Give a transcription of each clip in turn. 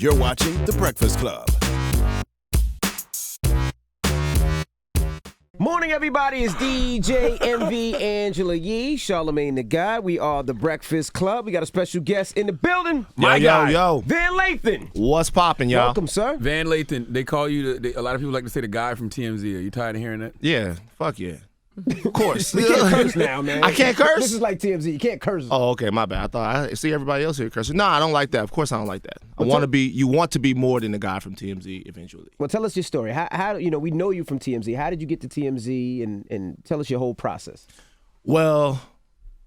You're watching The Breakfast Club. Morning, everybody. It's DJ MV Angela Yee, Charlamagne the Guy. We are The Breakfast Club. We got a special guest in the building. My guy, Van Lathan. What's poppin', y'all? Welcome, sir. Van Lathan, they call you, a lot of people like to say the guy from TMZ. Are you tired of hearing that? Yeah, fuck yeah. Of course. You can't curse now, man. I can't curse? This is like TMZ. You can't curse. Oh, okay, my bad. I thought I see everybody else here cursing. No, I don't like that. Of course I don't like that. You want to be more than the guy from TMZ eventually. Well, tell us your story. How we know you from TMZ. How did you get to TMZ and tell us your whole process? Well,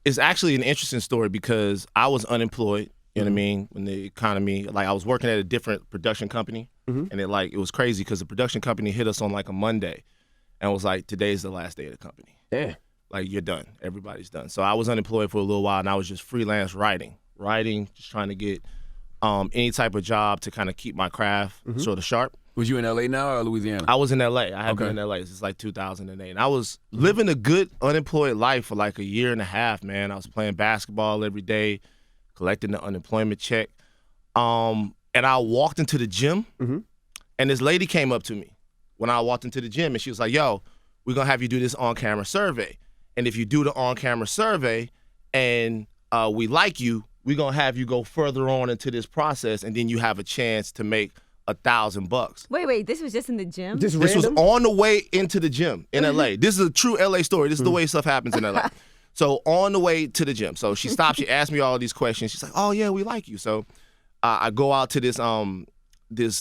it's actually an interesting story because I was unemployed, you know what I mean, when the economy, like I was working at a different production company and it was crazy because the production company hit us on like a Monday and was like, today's the last day of the company. Yeah. Like, you're done. Everybody's done. So I was unemployed for a little while, and I was just freelance writing, just trying to get any type of job to kind of keep my craft sort of sharp. Was you in L.A. now or Louisiana? I was in L.A. I have been in L.A. since like 2008. And I was living a good unemployed life for like a year and a half, man. I was playing basketball every day, collecting the unemployment check. And I walked into the gym, and this lady came up to me when I walked into the gym, and she was like, yo, we're going to have you do this on-camera survey. And if you do the on-camera survey and we like you, we're going to have you go further on into this process, and then you have a chance to make $1,000. Wait, this was just in the gym? This was on the way into the gym in L.A. This is a true L.A. story. This is the way stuff happens in L.A. So on the way to the gym. So she stopped. She asked me all these questions. She's like, oh, yeah, we like you. So I go out to this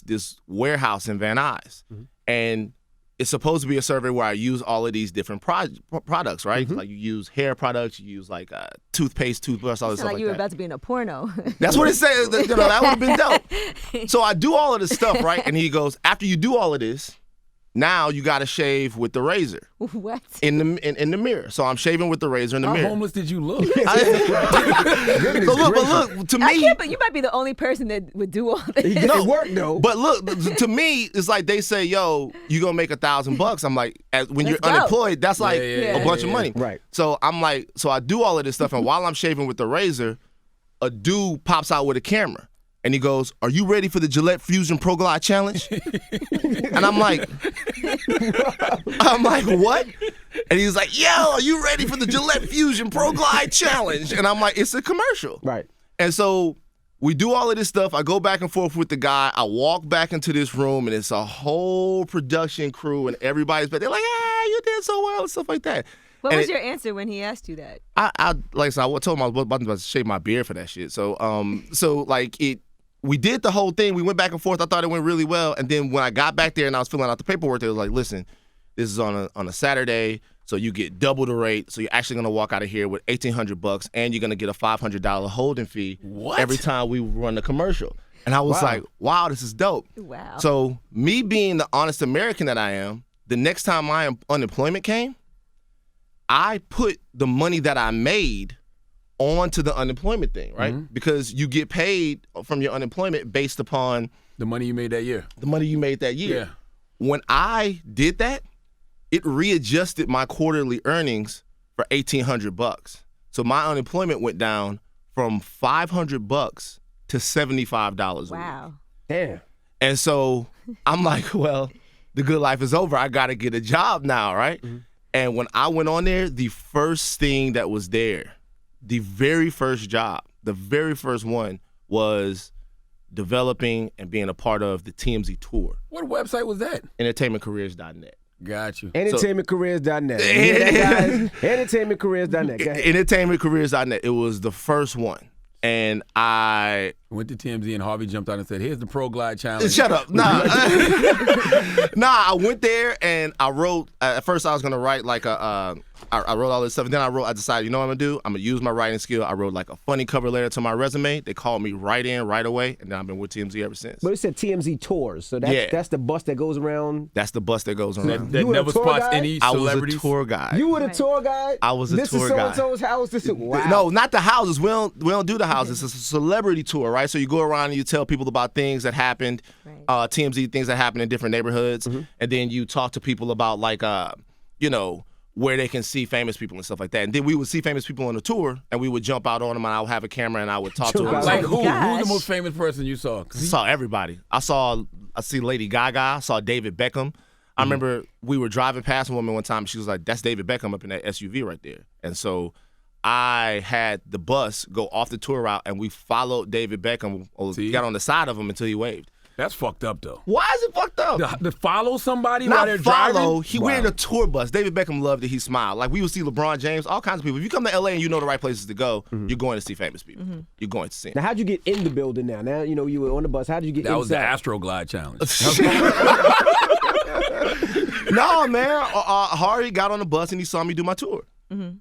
this warehouse in Van Nuys. And it's supposed to be a survey where I use all of these different products, right? Like you use hair products, you use like toothpaste, toothbrush, all this stuff like that. Like you were about to be in a porno. That's what it says. That would have been dope. So I do all of this stuff, right? And he goes, after you do all of this, now you got to shave with the razor. What? In the mirror. So I'm shaving with the razor in the mirror. How homeless did you look? But look, to me, But you might be the only person that would do all this. It worked though. But look, to me, it's like they say, yo, you gonna make $1,000. I'm like, when you're unemployed, that's like a bunch of money. Right. So I'm like, so I do all of this stuff, and while I'm shaving with the razor, a dude pops out with a camera. And he goes, are you ready for the Gillette Fusion Pro Glide Challenge? And I'm like, what? And he's like, yo, are you ready for the Gillette Fusion Pro Glide Challenge? And I'm like, it's a commercial. Right. And so we do all of this stuff. I go back and forth with the guy. I walk back into this room, and it's a whole production crew, and everybody's back. They're like, you did so well, and stuff like that. What was your answer when he asked you that? I told him I was about to shave my beard for that shit. So we did the whole thing. We went back and forth. I thought it went really well. And then when I got back there and I was filling out the paperwork, they was like, listen, this is on a Saturday, so you get double the rate. So you're actually going to walk out of here with $1,800, and you're going to get a $500 holding fee every time we run the commercial. And I was like, wow, this is dope. Wow. So me being the honest American that I am, the next time my unemployment came, I put the money that I made onto the unemployment thing, right? Because you get paid from your unemployment based upon the money you made that year. Yeah. When I did that, it readjusted my quarterly earnings for $1,800. So my unemployment went down from $500 to $75 a week. Wow. Damn. And so I'm like, well, the good life is over. I got to get a job now, right? And when I went on there, the first thing that was there, the very first job, the very first one was developing and being a part of the TMZ tour. What website was that? Entertainmentcareers.net. Got you. Entertainmentcareers.net. Entertainmentcareers.net. Entertainmentcareers.net. It was the first one. And I went to TMZ and Harvey jumped out and said, here's the Pro Glide Challenge. Shut up. Nah. I went there and I wrote, at first I was going to write like I wrote all this stuff. And then I decided, you know what I'm going to do? I'm going to use my writing skill. I wrote like a funny cover letter to my resume. They called me right away. And then I've been with TMZ ever since. But it said TMZ tours. So that's the bus that goes around. That's the bus that goes around. That never spots any celebrities. I was a tour guide. You were the tour guide? I was a tour guide. This is so-and-so's house. Wow. No, not the houses. We don't do the houses. It's a celebrity tour, right? So you go around and you tell people about things that happened, TMZ things that happened in different neighborhoods. And then you talk to people about like, where they can see famous people and stuff like that. And then we would see famous people on the tour, and we would jump out on them, and I would have a camera, and I would talk to them. Like Oh who? my gosh. Who's the most famous person you saw? I saw everybody. I see Lady Gaga. I saw David Beckham. I remember we were driving past a woman one time. She was like, "That's David Beckham up in that SUV right there." And so I had the bus go off the tour route, and we followed David Beckham. Got on the side of him until he waved. That's fucked up, though. Why is it fucked up? To follow somebody Not while they're follow. driving? We're in a tour bus. David Beckham loved it. He smiled. Like, we would see LeBron James, all kinds of people. If you come to LA and you know the right places to go, you're going to see famous people. You're going to see them. Now, how'd you get in the building now? Now, you know, you were on the bus. How'd you get That was the inside? Astroglide challenge. No, man. Hari got on the bus and he saw me do my tour.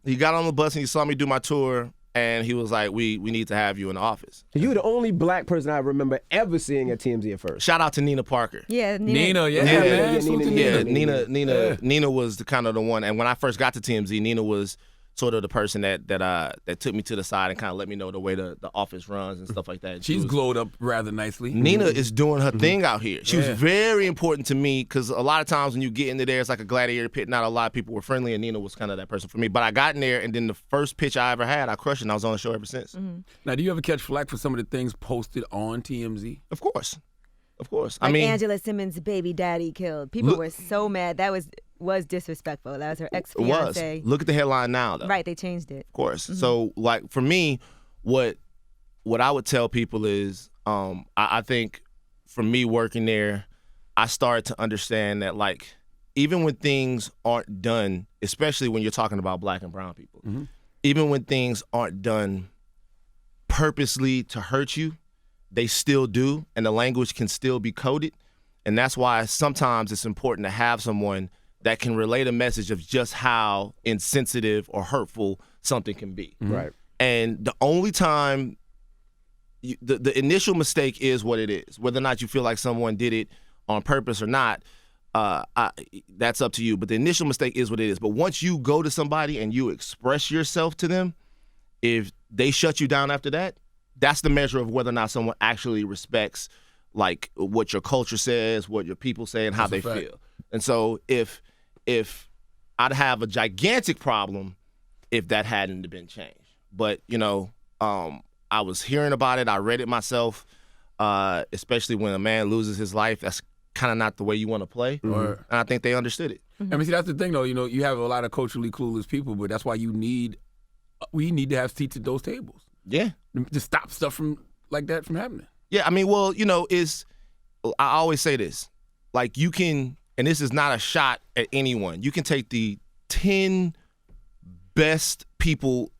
He got on the bus and he saw me do my tour, and he was like, we need to have you in the office. You were the only black person I remember ever seeing at TMZ at first. Shout out to Nina Parker. Yeah, Nina, Yeah, Nina was the kind of the one. And when I first got to TMZ, Nina was sort of the person that took me to the side and kind of let me know the way the office runs and stuff like that. She's glowed up rather nicely. Nina is doing her thing out here. She was very important to me because a lot of times when you get into there, it's like a gladiator pit. Not a lot of people were friendly, and Nina was kind of that person for me. But I got in there, and then the first pitch I ever had, I crushed it, and I was on the show ever since. Now, do you ever catch flack for some of the things posted on TMZ? Of course. like I mean, Angela Simmons' baby daddy killed. People were so mad. That was disrespectful. That was her ex-fiance. Look at the headline now, though. Right, they changed it. Of course. So, like, for me, what I would tell people is, I think for me working there, I started to understand that, like, even when things aren't done, especially when you're talking about black and brown people, even when things aren't done purposely to hurt you, they still do, and the language can still be coded. And that's why sometimes it's important to have someone that can relay the message of just how insensitive or hurtful something can be. Right. And the only time, the initial mistake is what it is. Whether or not you feel like someone did it on purpose or not, that's up to you. But the initial mistake is what it is. But once you go to somebody and you express yourself to them, if they shut you down after that, that's the measure of whether or not someone actually respects, like, what your culture says, what your people say, and how they feel. And so if I'd have a gigantic problem if that hadn't been changed. But, you know, I was hearing about it. I read it myself, especially when a man loses his life. That's kind of not the way you want to play. And I think they understood it. I mean, see, that's the thing, though. You know, you have a lot of culturally clueless people, but that's why we need to have seats at those tables. Yeah. To stop stuff like that from happening. Yeah, I mean, well, you know, I always say this. Like, you can, and this is not a shot at anyone, you can take the 10 best people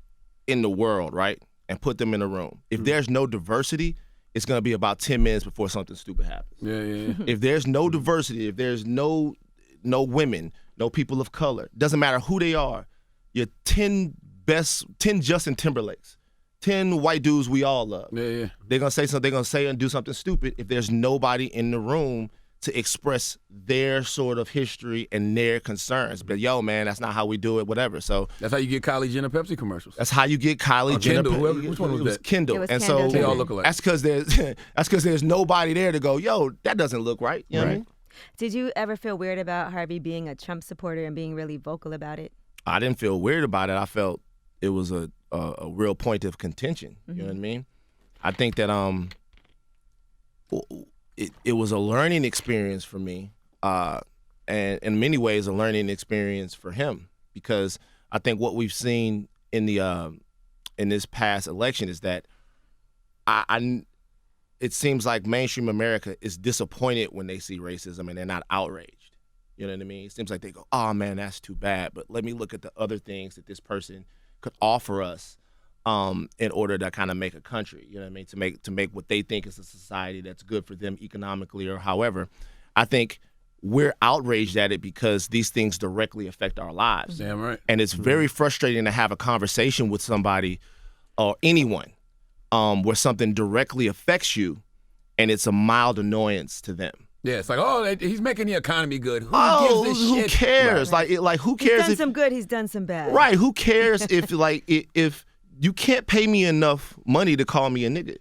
in the world, right, and put them in a room. If there's no diversity, it's going to be about 10 minutes before something stupid happens. Yeah. If there's no diversity, if there's no women, no people of color, doesn't matter who they are, your 10 Justin Timberlakes, 10 white dudes we all love. Yeah. They're going to say something, they're going to say and do something stupid if there's nobody in the room to express their sort of history and their concerns. But, yo, man, that's not how we do it, whatever. So that's how you get Kylie Jenner Pepsi commercials. That's how you get Kylie Jenner. Kendall, which one was that? Kendall. It was and Kendall. so they all look alike. that's because there's nobody there to go, yo, that doesn't look right. You know what I mean? Did you ever feel weird about Harvey being a Trump supporter and being really vocal about it? I didn't feel weird about it. I felt it was a real point of contention. You know what I mean? I think that it was a learning experience for me, and in many ways a learning experience for him, because I think what we've seen in this past election is that it seems like mainstream America is disappointed when they see racism and they're not outraged. You know what I mean? It seems like they go, oh man, that's too bad, but let me look at the other things that this person could offer us in order to kind of make a country, you know what I mean, to make what they think is a society that's good for them economically or however. I think we're outraged at it because these things directly affect our lives. Damn right. And it's very frustrating to have a conversation with somebody or anyone where something directly affects you and it's a mild annoyance to them. Yeah, it's like, oh, he's making the economy good. Who gives this who shit? cares? Right. Like who cares? He's done some good, he's done some bad. Right, who cares if you can't pay me enough money to call me a nigga.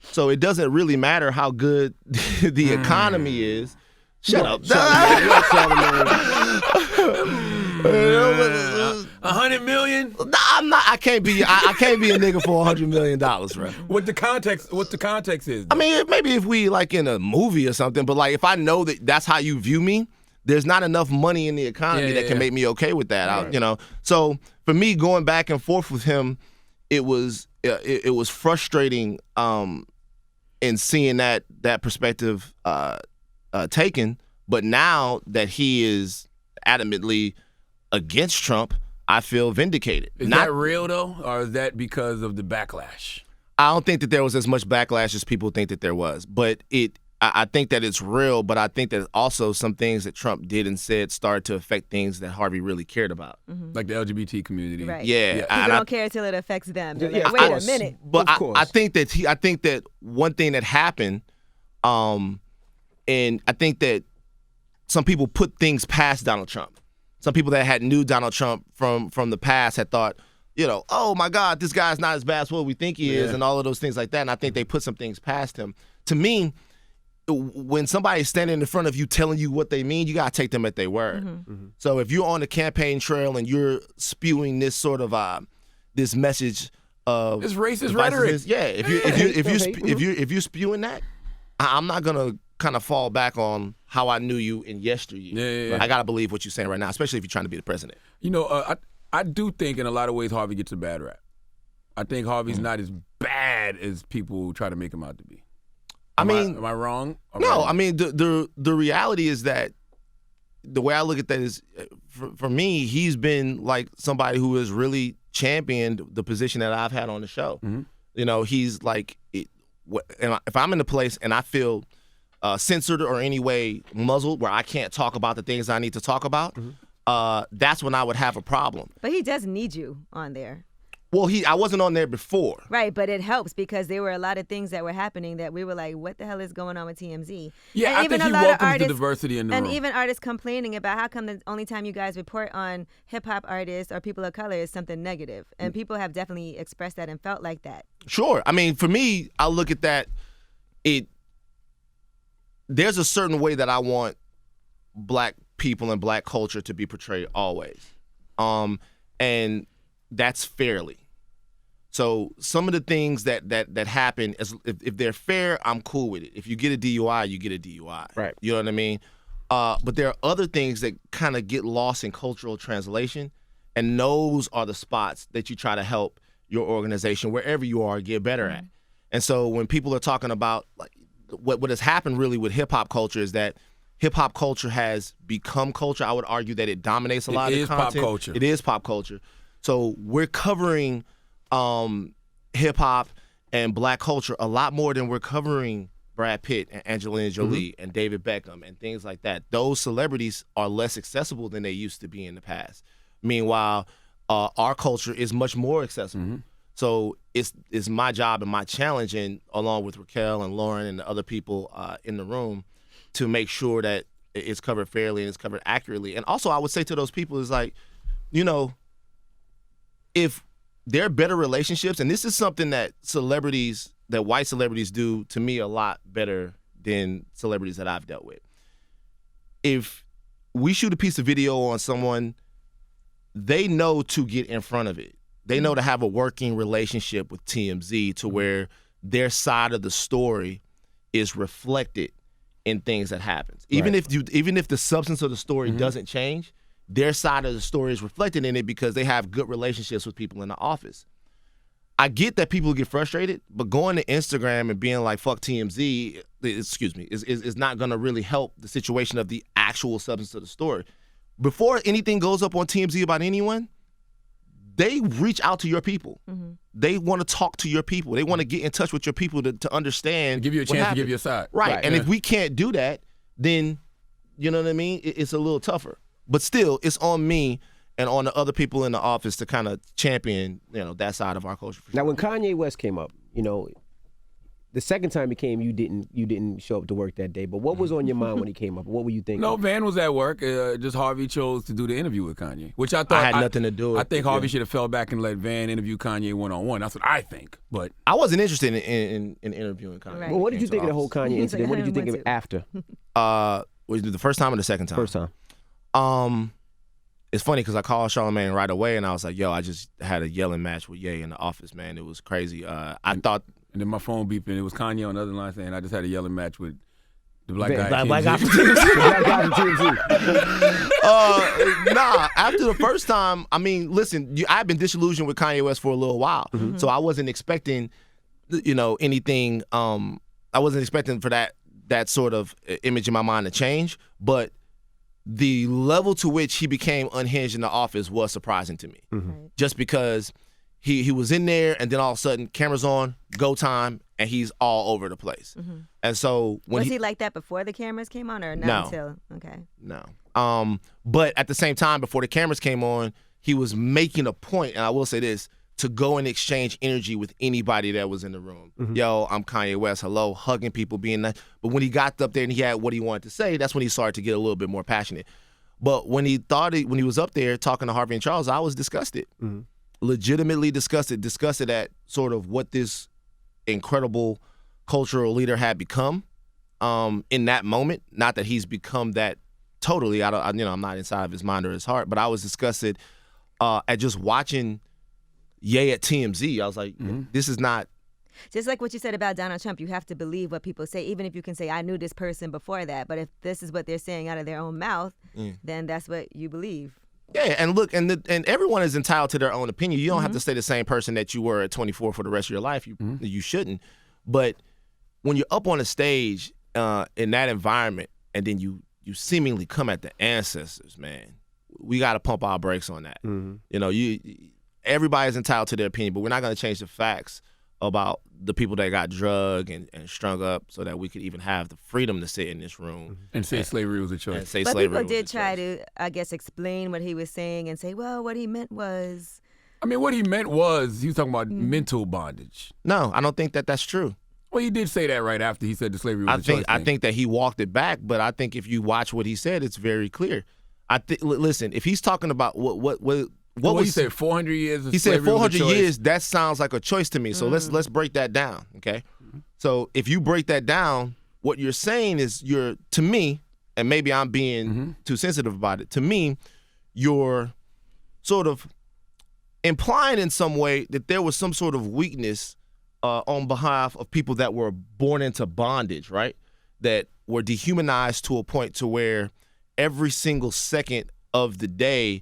So it doesn't really matter how good the economy is. Shut up. $100 million? Nah, I'm not. I can't be. I can't be a nigga for $100 million, bro. What the context is? I mean, maybe if we like in a movie or something, but like if I know that that's how you view me, there's not enough money in the economy that can make me okay with that. Right. So for me, going back and forth with him, it was frustrating in seeing that perspective taken. But now that he is adamantly against Trump, I feel vindicated. Is that real though, or is that because of the backlash? I don't think that there was as much backlash as people think that there was, but I think that it's real, but I think that also some things that Trump did and said started to affect things that Harvey really cared about. Mm-hmm. Like the LGBT community. Right. Yeah. People don't care until it affects them. They're like, wait a minute. But I think that one thing that happened, and I think that some people put things past Donald Trump. Some people that had knew Donald Trump from the past had thought, oh my God, this guy's not as bad as what we think he is, and all of those things like that. And I think they put some things past him. To me, when somebody's standing in front of you telling you what they mean, you got to take them at their word. Mm-hmm. Mm-hmm. So if you're on the campaign trail and you're spewing this sort of this message of it's racist rhetoric, if you're spewing that, I'm not gonna kind of fall back on how I knew you in yesteryear. Yeah. I gotta believe what you're saying right now, especially if you're trying to be the president. I do think in a lot of ways Harvey gets a bad rap. I think Harvey's not as bad as people try to make him out to be. Am I wrong? No, I mean the reality is that the way I look at that is, for me, he's been like somebody who has really championed the position that I've had on the show. Mm-hmm. He's like, if I'm in a place and I feel censored or any way muzzled where I can't talk about the things I need to talk about, that's when I would have a problem. But he does need you on there. Well, I wasn't on there before. Right, but it helps because there were a lot of things that were happening that we were like, what the hell is going on with TMZ? Yeah, and I even think he welcomes the diversity in the room. And even artists complaining about how come the only time you guys report on hip-hop artists or people of color is something negative. And people have definitely expressed that and felt like that. Sure. I mean, for me, I look at that, there's a certain way that I want black people and black culture to be portrayed always. And that's fairly. So some of the things that happen, if they're fair, I'm cool with it. If you get a DUI, you get a DUI. Right. You know what I mean? But there are other things that kind of get lost in cultural translation, and those are the spots that you try to help your organization, wherever you are, get better at. And so when people are talking about like what has happened really with hip-hop culture is that hip-hop culture has become culture. I would argue that it dominates a lot of the content. It is pop culture. It is pop culture. So we're covering hip-hop and black culture a lot more than we're covering Brad Pitt and Angelina Jolie and David Beckham and things like that. Those celebrities are less accessible than they used to be in the past. Meanwhile, our culture is much more accessible. So it's my job and my challenge, and along with Raquel and Lauren and the other people in the room, to make sure that it's covered fairly and it's covered accurately. And also I would say to those people is like, if there are better relationships, and this is something that white celebrities do to me a lot better than celebrities that I've dealt with. If we shoot a piece of video on someone, they know to get in front of it. They know to have a working relationship with TMZ to where their side of the story is reflected in things that happens. Even if the substance of the story doesn't change, their side of the story is reflected in it because they have good relationships with people in the office. I get that people get frustrated, but going to Instagram and being like, fuck TMZ, is not going to really help the situation of the actual substance of the story. Before anything goes up on TMZ about anyone, they reach out to your people. They want to talk to your people. They want to get in touch with your people to understand. Give you a chance to give your side. Right. And if we can't do that, then, you know what I mean? It's a little tougher. But still, it's on me and on the other people in the office to kind of champion, that side of our culture. Now, when Kanye West came up, the second time he came, you didn't show up to work that day. But what was on your mind when he came up? What were you thinking? No, Van was at work. Just Harvey chose to do the interview with Kanye, which I thought I had nothing to do with. I think Harvey should have fell back and let Van interview Kanye one-on-one. That's what I think. But I wasn't interested in interviewing Kanye. Right. Well, what did you think of the whole Kanye incident? What did you think of it after? Was it the first time or the second time? First time. it's funny because I called Charlamagne right away, and I was like, yo, I just had a yelling match with Ye in the office, man. It was crazy. I thought. And then my phone beeped, and it was Kanye on the other line saying, I just had a yelling match with the black guy. Black guy from TMZ. Nah, after the first time, I mean, listen, I've been disillusioned with Kanye West for a little while. So I wasn't expecting, anything. I wasn't expecting for that sort of image in my mind to change. But the level to which he became unhinged in the office was surprising to me. Just because he was in there, and then all of a sudden, cameras on, go time, and he's all over the place. And so when was he like that before the cameras came on, or not until? Okay. No. But at the same time, before the cameras came on, he was making a point, and I will say this, to go and exchange energy with anybody that was in the room. Yo, I'm Kanye West. Hello, hugging people, being nice. But when he got up there and he had what he wanted to say, that's when he started to get a little bit more passionate. But when he was up there talking to Harvey and Charles, I was disgusted. Legitimately disgusted at sort of what this incredible cultural leader had become in that moment. Not that he's become that totally. I'm not inside of his mind or his heart, but I was disgusted at just watching Ye at TMZ. I was like, this is not. Just like what you said about Donald Trump, you have to believe what people say, even if you can say, I knew this person before that. But if this is what they're saying out of their own mouth, then that's what you believe. Yeah, and look, and everyone is entitled to their own opinion. You don't have to stay the same person that you were at 24 for the rest of your life. You shouldn't. But when you're up on a stage in that environment, and then you seemingly come at the ancestors, man, we got to pump our brakes on that. Everybody's entitled to their opinion, but we're not going to change the facts about the people that got drugged and strung up so that we could even have the freedom to sit in this room. And say slavery was a choice. But people did try to, I guess, explain what he was saying and say, well, what he meant was... I mean, what he meant was, he was talking about mental bondage. No, I don't think that's true. Well, he did say that right after he said the slavery was a choice. I think that he walked it back, but I think if you watch what he said, it's very clear. Listen, if he's talking about what he said 400 years of he said slavery 400 was a years, that sounds like a choice to me. So let's break that down, okay? So if you break that down, what you're saying is to me, and maybe I'm being too sensitive about it, to me, you're sort of implying in some way that there was some sort of weakness on behalf of people that were born into bondage, right? That were dehumanized to a point to where every single second of the day,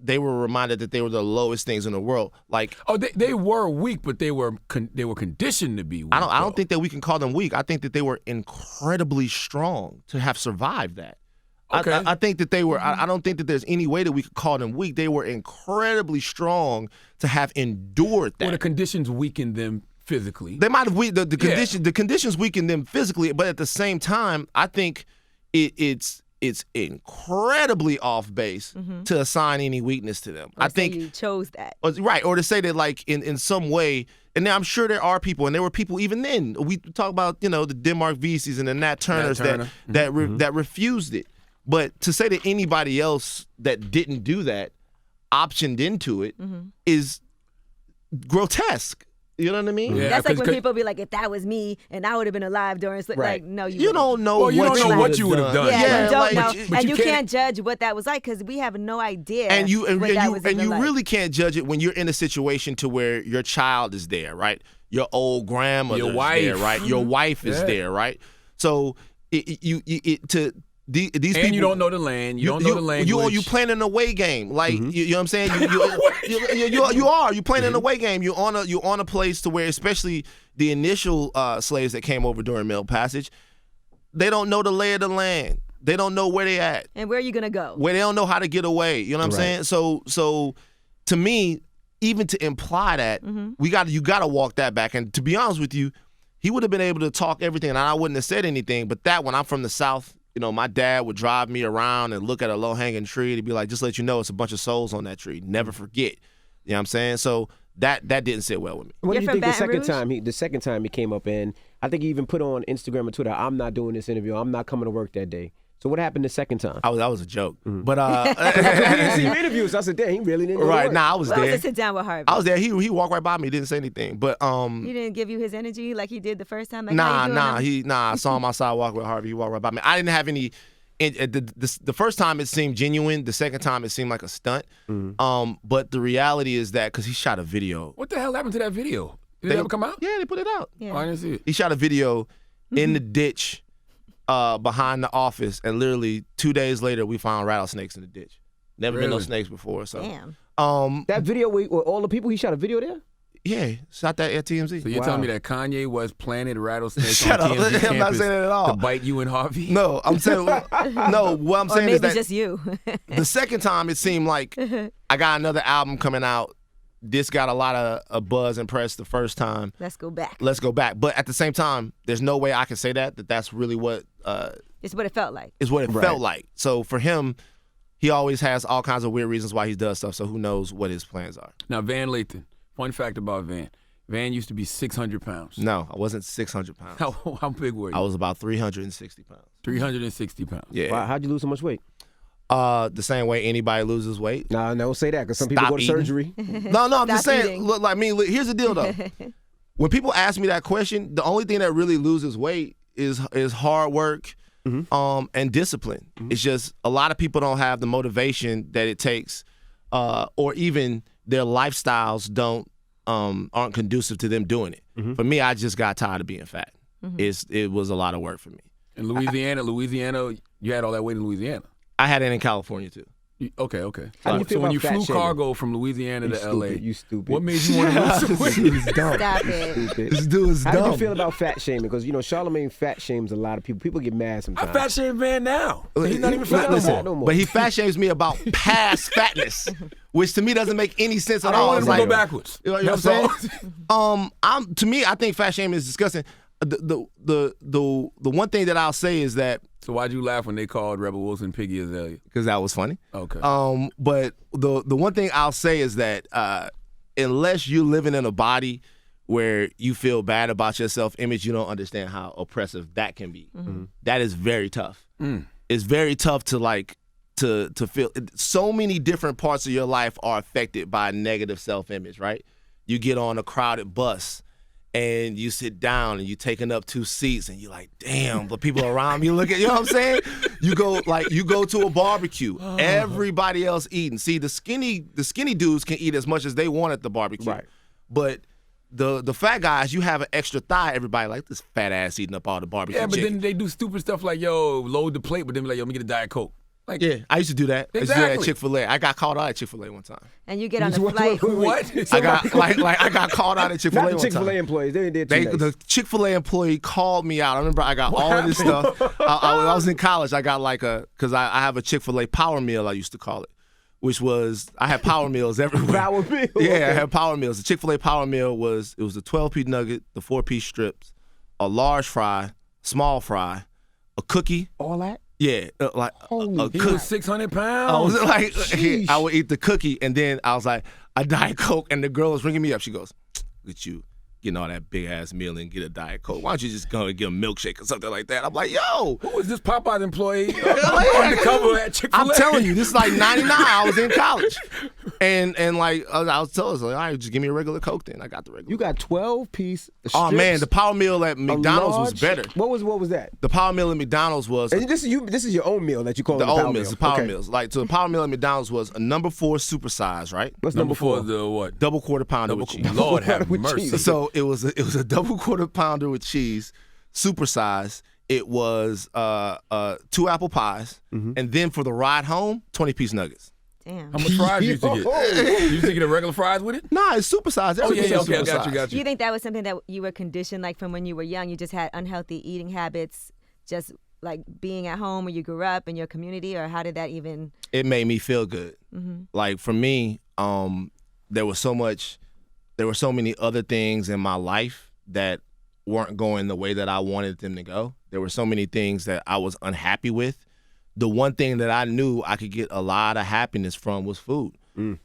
they were reminded that they were the lowest things in the world. Like, they were weak, but they were conditioned to be weak. I don't think that we can call them weak. I think that they were incredibly strong to have survived that. Okay. I think that they were. I don't think that there's any way that we could call them weak. They were incredibly strong to have endured that. Well, the conditions weakened them physically. They might have the conditions weakened them physically, but at the same time, I think it's incredibly off base to assign any weakness to them. I think you chose that. Right, or to say that like in some way, and I'm sure there are people, and there were people even then. We talk about the Denmark Vesey's and the Nat Turners that refused it. But to say that anybody else that didn't do that optioned into it is grotesque. You know what I mean? Yeah, that's like when people be like, if that was me and I would have been alive during sleep. Right. Like, no, you don't know. Well, you don't know what you would have done. Yeah, you don't know, and you can't judge what that was like because we have no idea. And you really can't judge it when you're in a situation to where your child is there, right? Your old grandmother is there, right? Your wife is there, right? So these people, and you don't know the land. You don't know the language. You playing an away game, like you know what I'm saying. You are. You playing an away game. You're on a place to where, especially the initial slaves that came over during Middle Passage, they don't know the lay of the land. They don't know where they at. And where are you gonna go? Where they don't know how to get away. You know what I'm saying? So to me, even to imply that you gotta walk that back. And to be honest with you, he would have been able to talk everything, and I wouldn't have said anything. But that when I'm from the South. My dad would drive me around and look at a low-hanging tree to be like, just let you know it's a bunch of souls on that tree. Never forget. You know what I'm saying? So that didn't sit well with me. What do you think the second time he came up in, I think he even put on Instagram and Twitter, I'm not doing this interview. I'm not coming to work that day. So what happened the second time? That was a joke. But I didn't see him interviews. So I said, damn, he really didn't. Right. Nah, I was there. I was to sit down with Harvey. I was there. He walked right by me. Didn't say anything. But he didn't give you his energy like he did the first time. Like, I saw him outside walking with Harvey. He walked right by me. I didn't have any the first time it seemed genuine. The second time it seemed like a stunt. But the reality is that because he shot a video. What the hell happened to that video? Did it ever come out? Yeah, they put it out. Yeah. Oh, I didn't see it. He shot a video in the ditch behind the office, and literally 2 days later, we found rattlesnakes in the ditch. Never been no snakes before. So damn. That video with all the people, he shot a video there? Yeah, shot that at TMZ. So you're telling me that Kanye West planted rattlesnakes Shut on up. TMZ campus I'm not saying that at all. to bite you and Harvey? No, I'm saying no. What I'm Or saying maybe is that just you. the second time it seemed like I got another album coming out. This got a lot of buzz and press the first time. Let's go back. But at the same time, there's no way I can say that that's really what It's what it felt like. is what it felt like. So for him, he always has all kinds of weird reasons why he does stuff. So who knows what his plans are? Now, Van Lathan. Fun fact about Van. Van used to be 600 pounds. No, I wasn't 600 pounds. How big were you? I was about 360 pounds. 360 pounds. Yeah. Wow, how'd you lose so much weight? The same way anybody loses weight. No, don't say that because some people go to surgery. No, I'm just saying. Eating. Look, here's the deal though. When people ask me that question, the only thing that really loses weight is hard work, and discipline. It's just a lot of people don't have the motivation that it takes, or even their lifestyles aren't conducive to them doing it. For me, I just got tired of being fat. It was a lot of work for me. In Louisiana, you had all that weight in Louisiana. I had it in California too. Okay. How do you feel So when about you fat flew shaming? cargo from Louisiana to LA, You stupid. what made you want to lose some weight? He's dumb. Stop it. Stupid. This dude is How dumb. do you feel about fat shaming? Because Charlamagne fat shames a lot of people. People get mad I sometimes. fat shame Van now. He's not even fat no Listen, more. more. But he fat shames me about past fatness, which to me doesn't make any sense I at don't all. want It's him to like, go backwards. You know what I'm saying? To me, I think fat shaming is disgusting. The one thing that I'll say is that So why'd you laugh when they called Rebel Wilson Piggy Azalea? because that was funny. Okay. But the one thing I'll say is that unless you're living in a body where you feel bad about your self-image, you don't understand how oppressive that can be. That is very tough. It's very tough to feel. So many different parts of your life are affected by negative self-image, right? You get on a crowded bus and you sit down and you're taking up 2 seats and you're like, damn, the people around me look at you know what I'm saying? You go to a barbecue, everybody else eating. See, the skinny dudes can eat as much as they want at the barbecue. Right. But the fat guys, you have an extra thigh, everybody like this fat ass eating up all the barbecue. Yeah, but chicken. then they do stupid stuff like, yo, load the plate, but then be like, yo, let me get a Diet Coke. Like, Yeah, I used to do that. I used to do that at Exactly. Chick-fil-A. I got called out at Chick-fil-A one time. And you get on the flight. what? I got called out at Chick-fil-A Not the one Chick-fil-A time. employees. They did too nice. The Chick-fil-A employee called me out. I remember I got all of this stuff. I was in college. I got because I have a Chick-fil-A power meal, I used to call it, which was, I had power meals everywhere. Power meal? Yeah, I had power meals. The Chick-fil-A power meal was the 12-piece nugget, the 4-piece strips, a large fry, small fry, a cookie. All that? Yeah, like a He cookie. was 600 I pounds. was like, Sheesh. I would eat the cookie, and then I was like, a Diet Coke, and the girl was ringing me up. She goes, look at you getting all that big ass meal and get a Diet Coke. Why don't you just go and get a milkshake or something like that? I'm like, yo. Who was this Popeye's employee undercover at Chick-fil-A? I'm telling you, this is like 99. I was in college. And like, I was telling her, like, all right, just give me a regular Coke then. I got the regular. You got 12-piece Oh, man, the power meal at a McDonald's was large- better. What was that? The power meal at McDonald's was And this is your own meal that you call the it power old meals, meal. the power Okay. meals. Like, so the power meal at McDonald's was a number 4 supersize, right? What's Number number 4? the what? Double quarter pounder with cheese. Lord have With mercy. cheese. So it was a double quarter pounder with cheese, supersize. It was 2 apple pies, and then for the ride home, 20-piece nuggets. Damn. How much fries you used to get? You used to get a regular fries with it? Nah, it's supersized. Oh, yeah, Everything's okay, I got supersized. you, got Do you. you think that was something that you were conditioned, like from when you were young? You just had unhealthy eating habits, just like being at home where you grew up in your community, or how did that even? It made me feel good. Like for me, there was so many other things in my life that weren't going the way that I wanted them to go. There were so many things that I was unhappy with. The one thing that I knew I could get a lot of happiness from was food.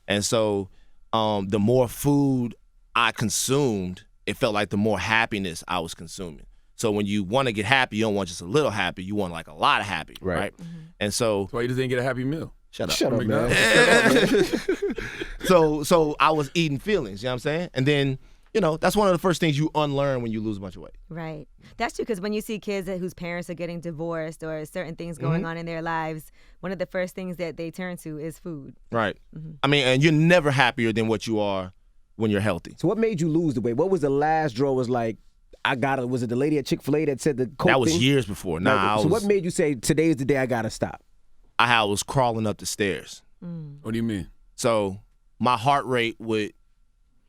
And so the more food I consumed, it felt like the more happiness I was consuming. So when you want to get happy, you don't want just a little happy. You want like a lot of happy, right? And so That's why you just didn't get a Happy Meal. shut up. Shut up, man. So I was eating feelings, you know what I'm saying? And then that's one of the first things you unlearn when you lose a bunch of weight. Right. That's true, because when you see kids whose parents are getting divorced or certain things going on in their lives, one of the first things that they turn to is food. Right. I mean, and you're never happier than what you are when you're healthy. So what made you lose the weight? What was the last draw? Was like, was it the lady at Chick-fil-A that said the coke That was thing? years before. So what made you say, today's the day I got to stop? I was crawling up the stairs. What do you mean? So my heart rate would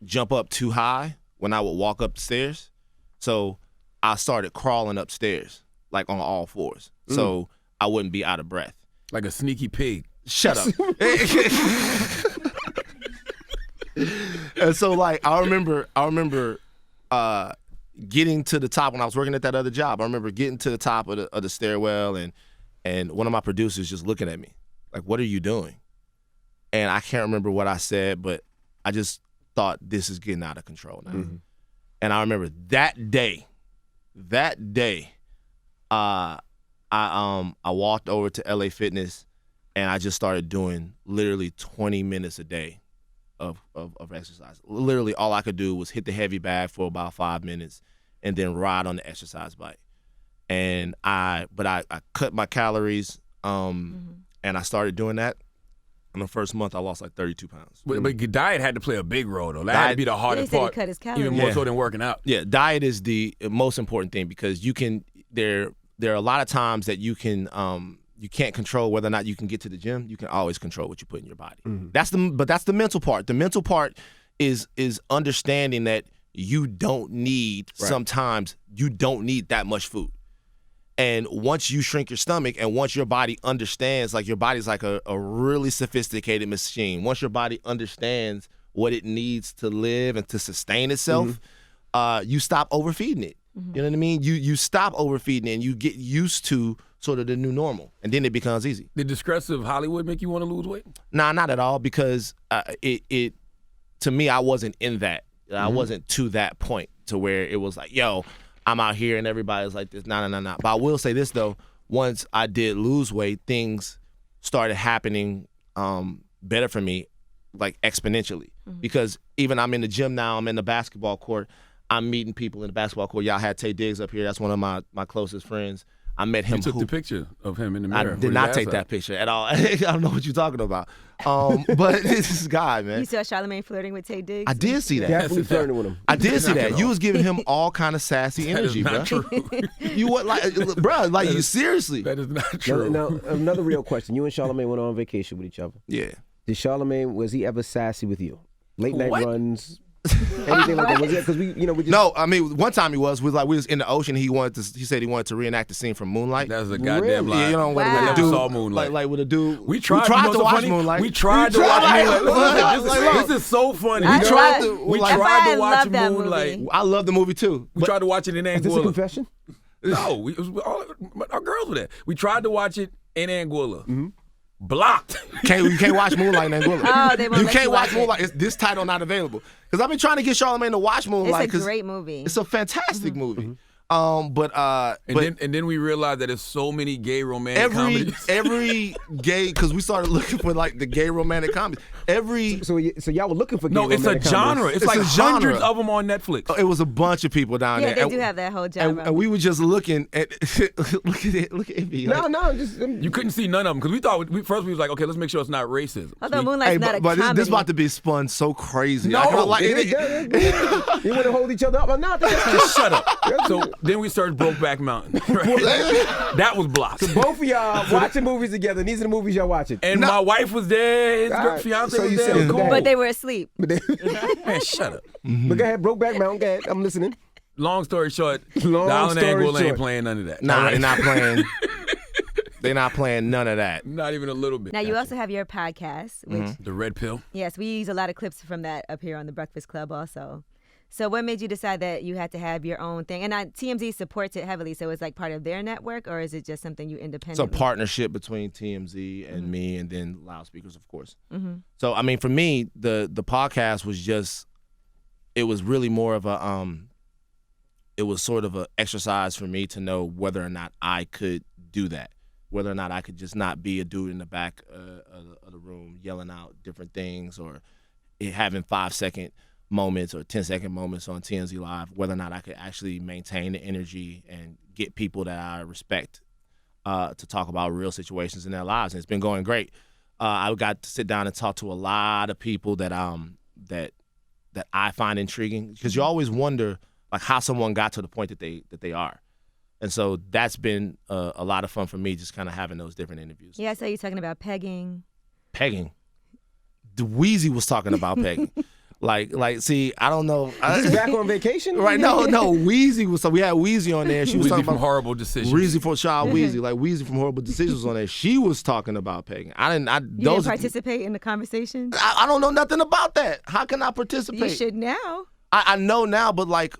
jump up too high when I would walk up the stairs. So I started crawling upstairs, like on all fours. So I wouldn't be out of breath. Like a sneaky pig. Shut up. And so, like, I remember getting to the top when I was working at that other job. I remember getting to the top of the stairwell and one of my producers just looking at me like, what are you doing? And I can't remember what I said, but I just thought, this is getting out of control now. And I remember that day, I walked over to LA Fitness and I just started doing literally 20 minutes a day of exercise. Literally all I could do was hit the heavy bag for about 5 minutes and then ride on the exercise bike. And I cut my calories and I started doing that. In the first month, I lost like 32 pounds. But your diet had to play a big role, though. That had to be the hardest part. Cut his calories. Even more so than working out. Yeah, diet is the most important thing because there are a lot of times that you can't control whether or not you can get to the gym. You can always control what you put in your body. That's the mental part. The mental part is understanding that you don't need sometimes you don't need that much food. And once you shrink your stomach and once your body understands, like your body's like a really sophisticated machine. Once your body understands what it needs to live and to sustain itself, you stop overfeeding it. You know what I mean? You stop overfeeding it and you get used to sort of the new normal. And then it becomes easy. Did the stress of Hollywood make you want to lose weight? Nah, not at all, because it to me, I wasn't in that. I wasn't to that point to where it was like, yo, I'm out here and everybody's like this. Nah. But I will say this, though. Once I did lose weight, things started happening better for me, like exponentially. Because even I'm in the gym now, I'm in the basketball court, I'm meeting people in the basketball court. Y'all had Tay Diggs up here. That's one of my closest friends. I met him. You took the picture of him in the mirror. I did not take that picture at all. I don't know what you're talking about. But this guy, man. You saw Charlamagne flirting with Tay Diggs? I did see that. Definitely flirting with him. I did see that. You was giving him all kind of sassy energy, bro. You what, like, bro? Like, you seriously? That is not true. Now, another real question. You and Charlamagne went on vacation with each other. Yeah. Did Charlamagne, was he ever sassy with you? Late night runs, anything like that? Was it? Because we just. No, I mean, one time we was in the ocean. He said he wanted to reenact the scene from Moonlight. That's a goddamn lie. Yeah, you know what Wow. a dude saw Moonlight. Like with a dude. We tried to watch funny, Moonlight. We tried to watch Moonlight. This is so funny. I We tried to watch that Moonlight. movie. I love the movie too. We tried to watch it in Is this a Anguilla. confession? No, our girls were there. We tried to watch it in Anguilla. Blocked. You can't watch Moonlight in Anguilla. Oh, they won't You let can't you watch watch it. Moonlight. This title not available. Because I've been trying to get Charlamagne to watch Moonlight. It's a great movie. It's a fantastic movie. And then we realized that there's so many gay romantic comedies. every gay, because we started looking for like the gay romantic comedies. So y'all were looking for gay No, it's a romantic genre. comedies. It's like a genre. hundreds of them on Netflix. It was a bunch of people down Yeah, there. they do have that whole genre. And we were just looking at look at me. No, just You couldn't see none of them because we thought first we was like, okay, let's make sure it's not racism. Although Moonlight's not a but comedy. this about to be spun so crazy. No, I don't like you want to hold each other up? I'm not. Just shut up. So then we searched Brokeback Mountain. Right? That was blocked. Both of y'all watching movies together. These are the movies y'all watching. And my wife was there. His Alright, fiance so was you there. said It was cool. But they were asleep. Man, shut up. But go ahead, Brokeback Mountain. Go ahead, I'm listening. Long story short, Long the Island story Anguilla ain't short. playing none of that. Nah, they're not playing. They're not playing none of that. Not even a little bit. Now, you also have your podcast, which, The Red Pill. yes, we use a lot of clips from that up here on the Breakfast Club also. So what made you decide that you had to have your own thing? And TMZ supports it heavily, so it's like part of their network, or is it just something you It's independently? a partnership between TMZ and me, and then Loudspeakers, of course. So, I mean, for me, the podcast was just, it was really more of a, it was sort of an exercise for me to know whether or not I could do that, whether or not I could just not be a dude in the back of the room yelling out different things or having 5-second moments or 10-second moments on TMZ Live, whether or not I could actually maintain the energy and get people that I respect to talk about real situations in their lives. And it's been going great. I got to sit down and talk to a lot of people that I find intriguing, because you always wonder like how someone got to the point that they are. And so that's been a lot of fun for me, just kind of having those different interviews. Yeah, I saw you talking about pegging. Pegging? The Weezy was talking about pegging. Like, see, I don't know. Is back on vacation? Right? No. Weezy was. So we had Weezy on there. She was Weezy talking from about Horrible Decisions. Weezy for Child Weezy, like Weezy from Horrible Decisions was on there. She was talking about pegging. You didn't participate in the conversation? I don't know nothing about that. How can I participate? You should now. I know now, but like,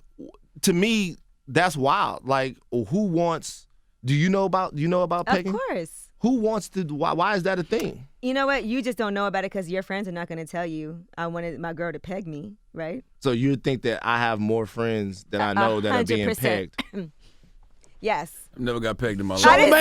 to me, that's wild. Like, who wants? Do you know about pegging? Of course. Who wants to? Why is that a thing? You know what? You just don't know about it because your friends are not going to tell you. I wanted my girl to peg me, right? So you think that I have more friends that I know that are being 100%. pegged? Yes. I've never got pegged in my life. I didn't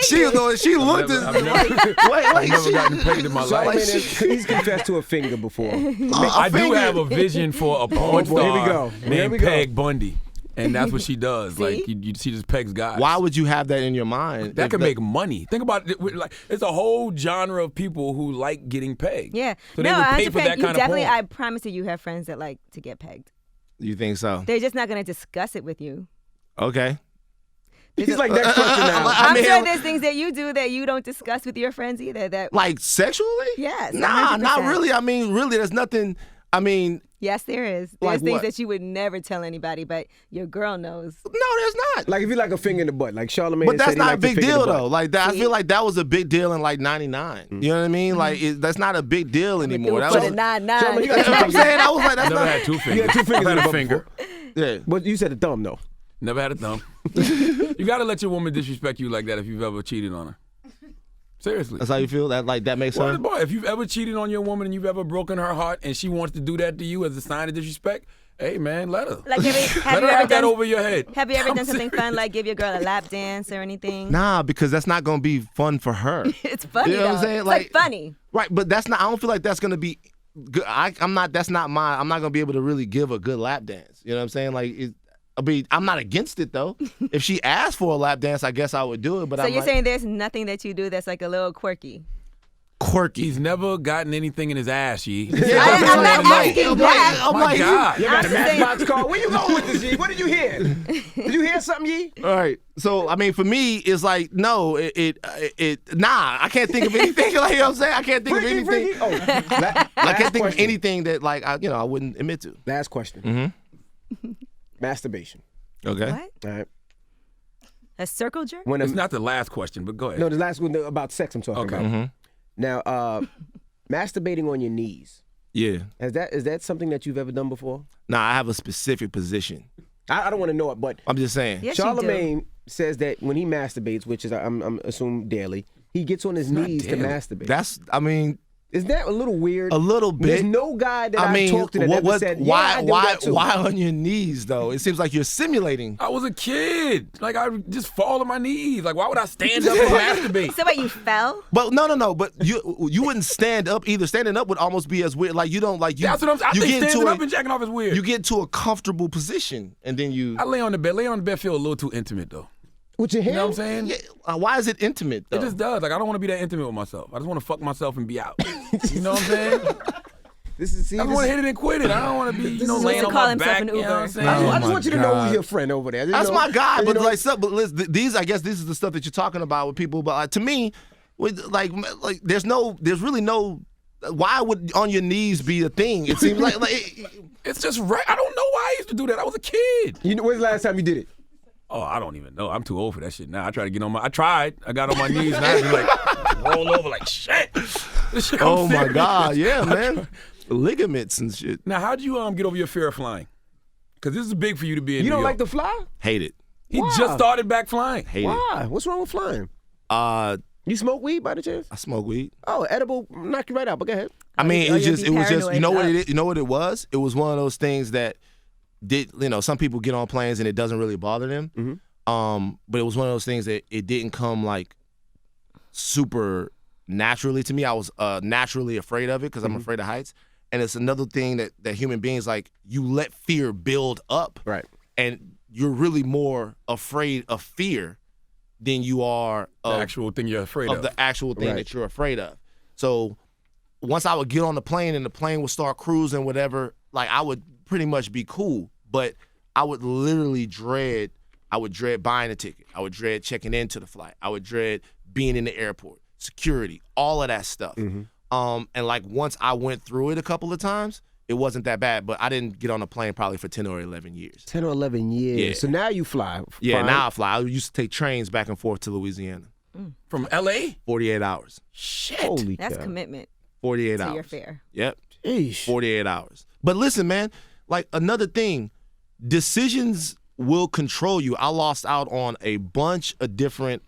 say you. She looked at I've never gotten pegged in my life. He's confessed to a finger before. I do have a vision for a porn star Here we go. named Peg Bundy. And that's what she does. See? Like, she just pegs guys. Why would you have that in your mind? That could make money. Think about it. Like, it's a whole genre of people who like getting pegged. Yeah. So they would pay for that you kind definitely, of porn. I promise you have friends that like to get pegged. You think so? They're just not going to discuss it with you. Okay. He's like, next question now. I'm sure there's things that you do that you don't discuss with your friends either. That Like sexually? Yes. Nah, 100%. not really. I mean, really, there's nothing. I mean, Yes, there is. Like There's things what? that you would never tell anybody, but your girl knows. no, there's not. Like if you like a finger in the butt, like Charlamagne. But that's said he not a liked the big finger in deal the butt. though. Like that, I feel like that was a big deal in like '99. You know what I mean? Like that's not a big deal anymore. That For was, the Charlamagne, 9-9. you you know what I'm saying? I was like, that's Never not. had two fingers. You had two fingers I've in had the a finger. Yeah. But you said the thumb though. Never had a thumb. You got to let your woman disrespect you like that if you've ever cheated on her. Seriously. That's how you feel? That makes Well, sense? boy, if you've ever cheated on your woman and you've ever broken her heart and she wants to do that to you as a sign of disrespect, hey, man, let her. Like, have Let you her ever have that done? over your head. Have you ever I'm done something serious. fun, like give your girl a lap dance or anything? Nah, because that's not gonna be fun for her. It's funny You know what I'm though. saying? It's like funny. Right, but that's not. I don't feel like that's gonna be good. I'm not. That's not my. I'm not gonna be able to really give a good lap dance. You know what I'm saying? Like, I'm not against it though. If she asked for a lap dance, I guess I would do it. But So I'm you're like, saying there's nothing that you do that's like a little quirky? quirky. He's never gotten anything in his ass, Yee. I'm not asking that. I'm My like, God. You got a I'm just saying- Matchbox call. Where you going with this, Yee? What did you hear? Did you hear something, Yee? all right. So I mean, for me, it's like no. Nah. I can't think of anything. Like, you know what I'm saying? I can't think of anything. Freaky? Oh, I can't think of anything that like I wouldn't admit to. Last question. Mm-hmm. Masturbation. Okay. What? All right. A circle jerk? When It's not the last question, but go ahead. No, the last one about sex I'm talking Okay. about. Mm-hmm. Now, masturbating on your knees. Yeah. Is that something that you've ever done before? Nah, I have a specific position. I don't want to know it, but I'm just saying. Yes, you do. Charlamagne says that when he masturbates, which is I'm assuming daily, he gets on his knees to daily. masturbate. That's. I mean, Is that a little weird? a little bit. There's no guy that I mean, talked to that ever said, yeah, I do that too. why on your knees though? It seems like you're simulating. I was a kid. Like, I would just fall on my knees. Like, why would I stand up and masturbate? So wait, you fell? But no. But you wouldn't stand up either. Standing up would almost be as weird. Like you don't like you. That's what I'm saying. I you think get standing into up and jacking off is weird. you get into a comfortable position and then you. I lay on the bed. Lay on the bed feel a little too intimate, though. With your You know hands? what I'm saying? Yeah, why is it intimate though? It just does. Like, I don't want to be that intimate with myself. I just want to fuck myself and be out. You know what I'm saying? This is, see, I this want to is- hit it and quit it. I don't want to be, is laying to on call my himself back. an You know what I'm Uber. saying? I Oh just my want you to know God. who's your friend over there. You That's know? my guy, You but know? like, but listen, these, I guess, this is the stuff that you're talking about with people. But to me, with like, there's really no. Why would on your knees be a thing? It seems like It's just right. I don't know why I used to do that. I was a kid. You know, when's the last time you did it? Oh, I don't even know. I'm too old for that shit now. I try to get on my. I tried. I got on my knees and I had to like roll over like shit. This shit, I'm oh my serious. God, yeah, man, ligaments and shit. Now, how'd you get over your fear of flying? Because this is big for you to be in You New don't York. like to fly? Hate it. He Why? just started back flying. Hate it. Why? What's wrong with flying? You smoke weed by the chance? I smoke weed. Oh, edible, knock you right out, but go ahead. I mean, Oh, it was you'd just, be you paranoid. know what it is? You know what it was? It was one of those things that did, some people get on planes and it doesn't really bother them. Mm-hmm. But it was one of those things that it didn't come like super naturally to me. I was naturally afraid of it because I'm afraid of heights. And it's another thing that human beings, like, you let fear build up. Right. And you're really more afraid of fear than you are of the actual thing you're afraid of. the actual thing that you're afraid of. So once I would get on the plane and the plane would start cruising, whatever, like, I would pretty much be cool. But I would literally dread buying a ticket. I would dread checking into the flight. I would dread being in the airport, security, all of that stuff. And like once I went through it a couple of times, it wasn't that bad. But I didn't get on a plane probably for 10 or 11 years. 10 or 11 years. Yeah. So now you fly. Yeah, Fine. now I fly. I used to take trains back and forth to Louisiana. From L.A.? 48 hours. Shit. Holy That's cow. commitment 48 to hours. your fare. Yep. Eesh. 48 hours. But listen, man, like another thing, decisions will control you. I lost out on a bunch of different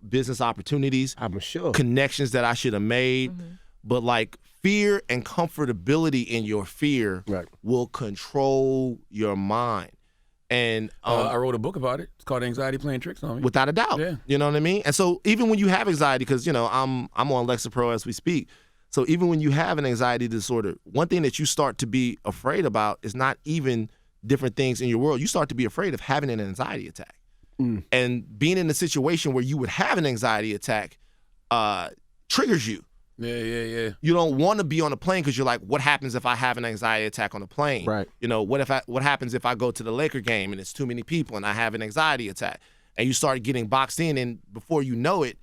business opportunities, I'm sure. connections that I should have made. But like fear and comfortability in your fear will control your mind. And I wrote a book about it. It's called Anxiety Playing Tricks on Me. without a doubt. Yeah. You know what I mean? And so even when you have anxiety, because, you know, I'm on Lexapro as we speak. So even when you have an anxiety disorder, one thing that you start to be afraid about is not even different things in your world. You start to be afraid of having an anxiety attack. And being in a situation where you would have an anxiety attack triggers you. Yeah. You don't want to be on a plane because you're like, what happens if I have an anxiety attack on a plane? Right. You know, what happens if I go to the Laker game and it's too many people and I have an anxiety attack? And you start getting boxed in, and before you know it,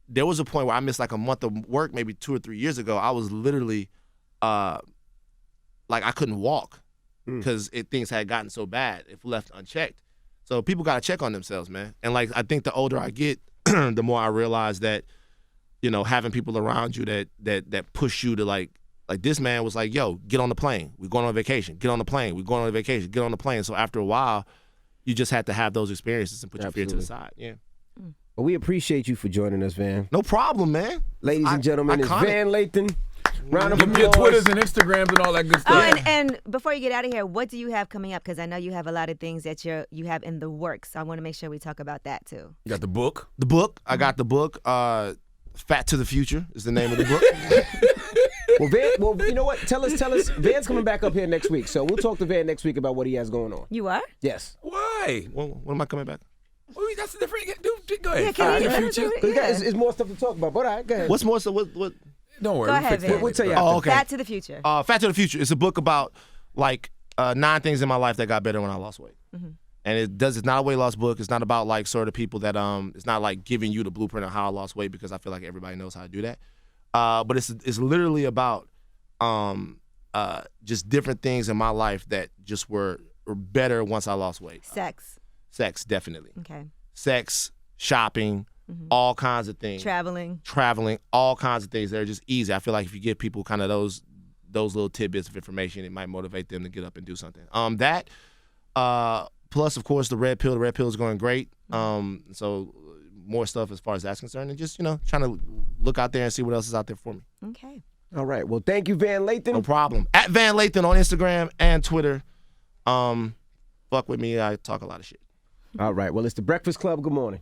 there was a point where I missed like a month of work maybe 2 or 3 years ago. I was literally like I couldn't walk because things had gotten so bad if left unchecked. So people got to check on themselves, man. And like I think the older I get, the more I realize that, you know, having people around you that push you to like this man was like, yo, get on the plane. We're going on vacation. Get on the plane. We're going on vacation. Get on the plane. So after a while, you just had to have those experiences and put your fear to the side. Yeah. Well, we appreciate you for joining us, Van. No problem, man. Ladies and gentlemen, it's iconic. Van Lathan. Round of Give me your applause. Twitters and Instagrams and all that good Oh, stuff. and before you get out of here, what do you have coming up? Because I know you have a lot of things that you have in the works. So I want to make sure we talk about that too. You got the book. The book. I got the book. Fat to the Future is the name of the book. Well, you know what? Tell us. Van's coming back up here next week, so we'll talk to Van next week about what he has going on. You are? Yes. Why? When am I coming back? That's a different. Dude, go ahead. Yeah, can Fat we- to the Future. Because it's more stuff to talk about. But all right, go ahead. What's more? So what? Don't worry. Go we'll ahead, fix Van. it. We'll tell you Oh, okay. Fat to the Future. Fat to the Future. It's a book about like 9 things in my life that got better when I lost weight. And it's not a weight loss book. It's not about like sort of people that it's not like giving you the blueprint of how I lost weight, because I feel like everybody knows how to do that. But it's literally about just different things in my life that just were better once I lost weight. Sex, definitely. Okay. Sex, shopping, all kinds of things. Traveling, all kinds of things that are just easy. I feel like if you give people kind of those little tidbits of information, it might motivate them to get up and do something. Plus, of course, the red pill. The red pill is going great. So more stuff as far as that's concerned, and just, you know, trying to look out there and see what else is out there for me. Okay. All right. Well, thank you, Van Lathan. No problem. At Van Lathan on Instagram and Twitter. Fuck with me. I talk a lot of shit. All right. Well, it's the Breakfast Club. Good morning.